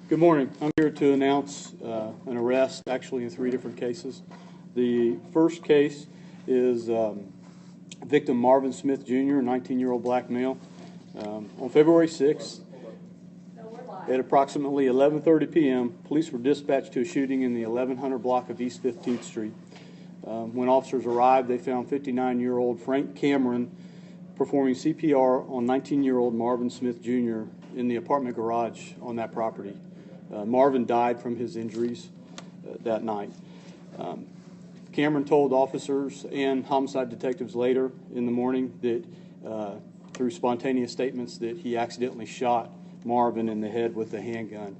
Good morning. I'm here to announce an arrest, actually in 3 different cases. The first case is victim Marvin Smith Jr., a 19-year-old black male. On February 6th, at approximately 11:30 p.m., police were dispatched to a shooting in the 1100 block of East 15th Street. When officers arrived, they found 59-year-old Frank Cameron performing CPR on 19-year-old Marvin Smith Jr. in the apartment garage on that property. Marvin died from his injuries that night. Cameron told officers and homicide detectives later in the morning that through spontaneous statements that he accidentally shot Marvin in the head with a handgun.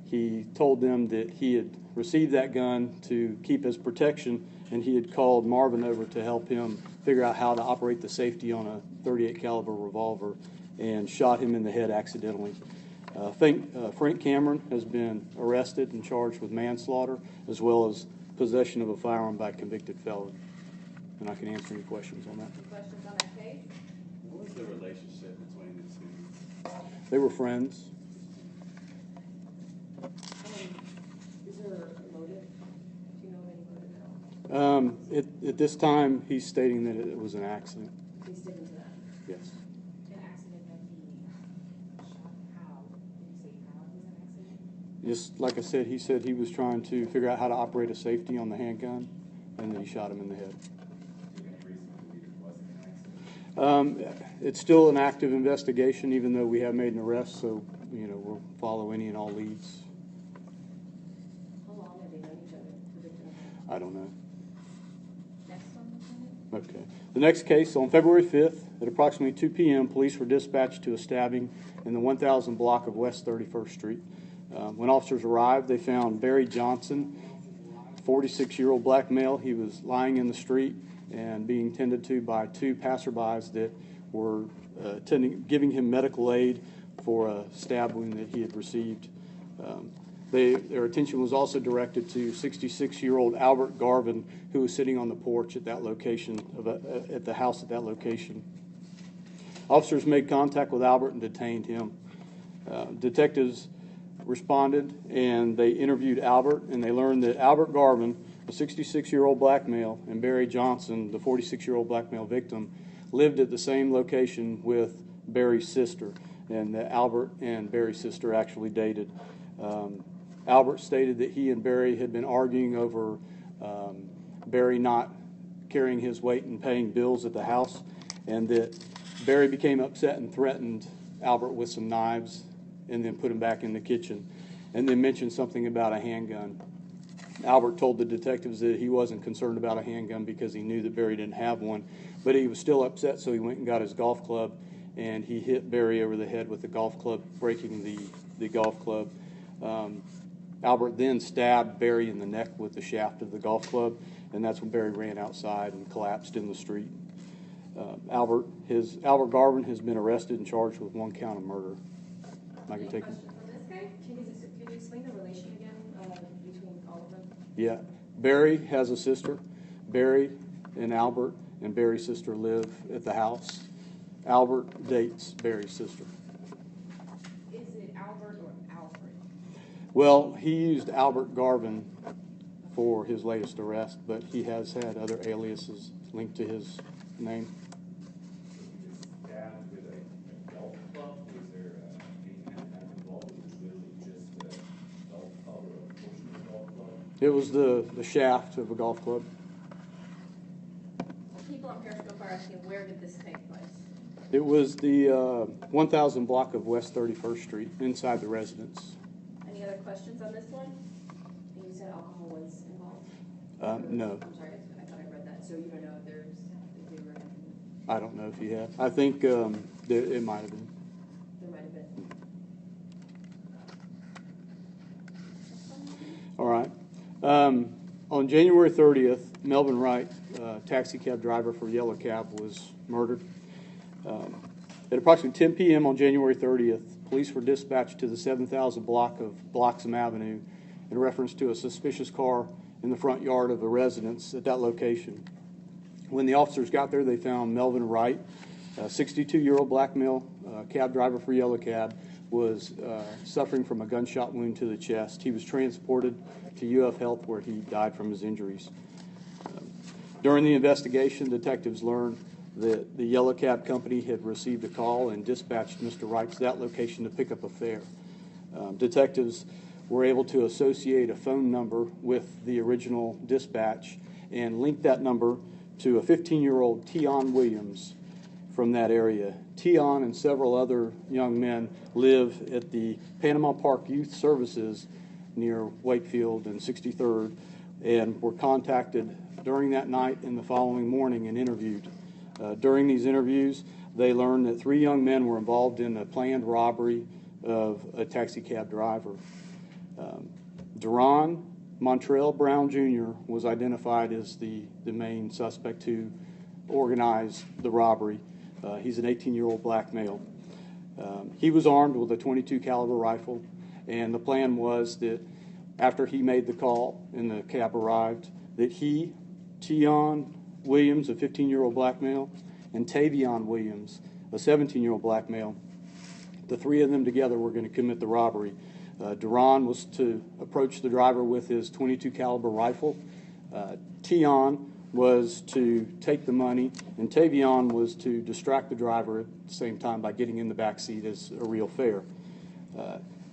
He told them that he had received that gun to keep as protection, and he had called Marvin over to help him figure out how to operate the safety on a .38 caliber revolver, and shot him in the head accidentally. Frank Cameron has been arrested and charged with manslaughter as well as possession of a firearm by a convicted felon. And I can answer any questions on that. Any questions on that case? What was the relationship between the two? They were friends. Is there a motive? Do you know of any motive at all? At this time, he's stating that it was an accident. He's sticking to that. Yes. An accident that he shot how? Did you say how it was an accident? Just like I said, he said he was trying to figure out how to operate a safety on the handgun, and then he shot him in the head. It's still an active investigation, even though we have made an arrest, so we'll follow any and all leads. How long have they known each other? The victim? I don't know. Next one, Okay. The next case, on February 5th, at approximately 2 p.m., police were dispatched to a stabbing in the 1000 block of West 31st Street. When officers arrived, they found Barry Johnson, 46-year-old black male. He was lying in the street and being tended to by 2 passerbys that were giving him medical aid for a stab wound that he had received. Their attention was also directed to 66-year-old Albert Garvin, who was sitting on the porch at that location, at the house at that location. Officers made contact with Albert and detained him. Detectives responded, and they interviewed Albert, and they learned that Albert Garvin, a 66-year-old black male, and Barry Johnson, the 46-year-old black male victim, lived at the same location with Barry's sister, and that Albert and Barry's sister actually dated. Albert stated that he and Barry had been arguing over Barry not carrying his weight and paying bills at the house, and that Barry became upset and threatened Albert with some knives and then put him back in the kitchen, and then mentioned something about a handgun. Albert told the detectives that he wasn't concerned about a handgun because he knew that Barry didn't have one, but he was still upset, so he went and got his golf club, and he hit Barry over the head with the golf club, breaking the golf club. Albert then stabbed Barry in the neck with the shaft of the golf club, and that's when Barry ran outside and collapsed in the street. Albert Garvin has been arrested and charged with 1 count of murder. I can take Question from this guy? Can you explain the relation again between all of them? Yeah. Barry has a sister. Barry and Albert and Barry's sister live at the house. Albert dates Barry's sister. Is it Albert or Alfred? Well, he used Albert Garvin for his latest arrest, but he has had other aliases linked to his name. It was the shaft of a golf club. People on Periscope are asking, where did this take place? It was the 1000 block of West 31st Street, inside the residence. Any other questions on this one? And you said alcohol was involved? No. I'm sorry, I thought I read that. So you don't know if they were... I don't know if he had. I think it might have been. There might have been. All right. On January 30th, Melvin Wright, taxi cab driver for Yellow Cab, was murdered. At approximately 10 p.m. on January 30th, police were dispatched to the 7000 block of Bloxham Avenue in reference to a suspicious car in the front yard of a residence at that location. When the officers got there, they found Melvin Wright, a 62-year-old black male cab driver for Yellow Cab, was suffering from a gunshot wound to the chest. He was transported to UF Health where he died from his injuries. During the investigation, detectives learned that the yellow cab company had received a call and dispatched Mr. Wright to that location to pick up a fare. Detectives were able to associate a phone number with the original dispatch and link that number to a 15-year-old Tion Williams from that area. Tion and several other young men live at the Panama Park Youth Services near Wakefield and 63rd, and were contacted during that night and the following morning and interviewed. During these interviews, they learned that 3 young men were involved in a planned robbery of a taxi cab driver. Deron Montrell Brown Jr. was identified as the main suspect who organized the robbery. He's an 18-year-old black male. He was armed with a .22 caliber rifle, and the plan was that after he made the call and the cab arrived, that he, Tion Williams, a 15-year-old black male, and Tavion Williams, a 17-year-old black male, the 3 of them together were going to commit the robbery. Deron was to approach the driver with his .22 caliber rifle. Tion was to take the money, and Tavion was to distract the driver at the same time by getting in the back seat as a real fare.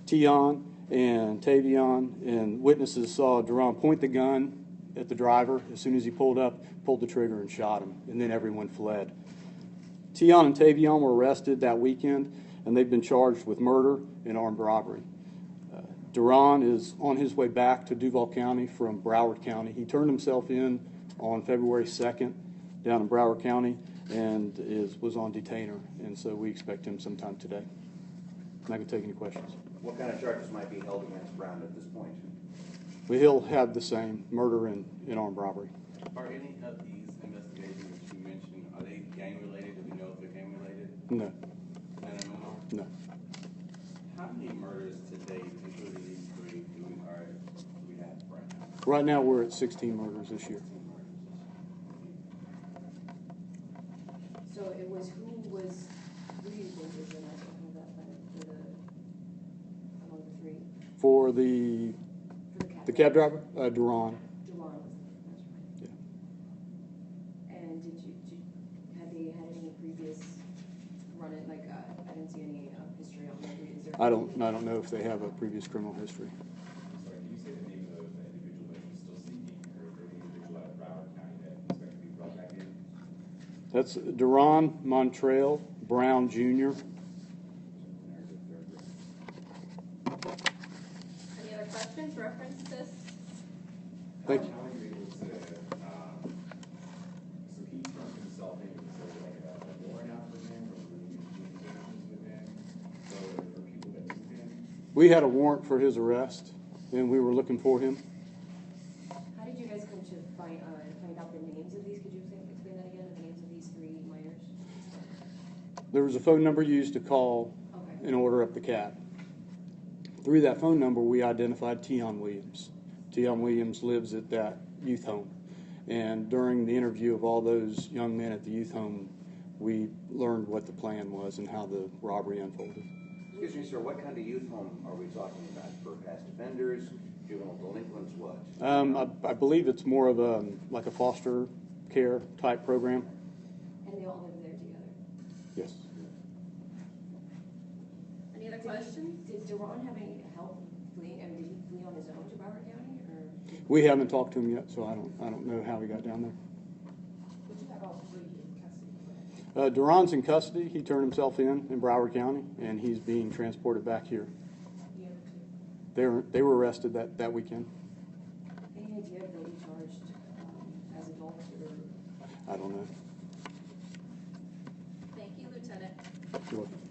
Tion and Tavion and witnesses saw Deron point the gun at the driver. As soon as he pulled the trigger and shot him, and then everyone fled. Tion and Tavion were arrested that weekend, and they've been charged with murder and armed robbery. Deron is on his way back to Duval County from Broward County. He turned himself in on February 2nd down in Broward County and was on detainer, and so we expect him sometime today. And I can take any questions. What kind of charges might be held against Brown at this point? But he'll have the same murder and armed robbery. Are any of these investigations that you mentioned, are they gang related? Do we know if they're gang related? No. None of them are? No. How many murders to date, including these 3, do we have right now? Right now we're at 16 murders this year. So it was who you think is the next one that for among the 3? For For the cab driver, Deron. Deron was the first one. Yeah. And had they had any previous run-in, like, I didn't see any history on that. Is there? I don't know if they have a previous criminal history. Sorry, can you say the name of the individual that you're still seeking, or the individual out of Broward County that you expect to be brought back in? That's Deron Montrell Brown Jr. Any other questions, reference to this? Thank you. How are you able to, so he turned himself in, so like a warrant out for him, or were you communications with him, or for people that took him? We had a warrant for his arrest, and we were looking for him. How did you guys come to find out the names of these? Could you explain that again, the names of these 3 minors? There was a phone number used to call Okay. and order up the cab. Through that phone number, we identified Tion Williams. Tion Williams lives at that youth home. And during the interview of all those young men at the youth home, we learned what the plan was and how the robbery unfolded. Excuse me, sir, what kind of youth home are we talking about? For past offenders, juvenile delinquents, what? I believe it's more of like a foster care type program. And they all live there together. Yes. Any other questions? Did Deron have any help fleeing? I mean, did he flee on his own to Broward County, or? We haven't talked to him yet, so I don't know how he got down there. Did you have all 3 in custody? Deron's in custody. He turned himself in Broward County, and he's being transported back here. The other 2? They were arrested that weekend. Any idea if they'll be charged as adults, or? I don't know. Thank you, Lieutenant. You're welcome.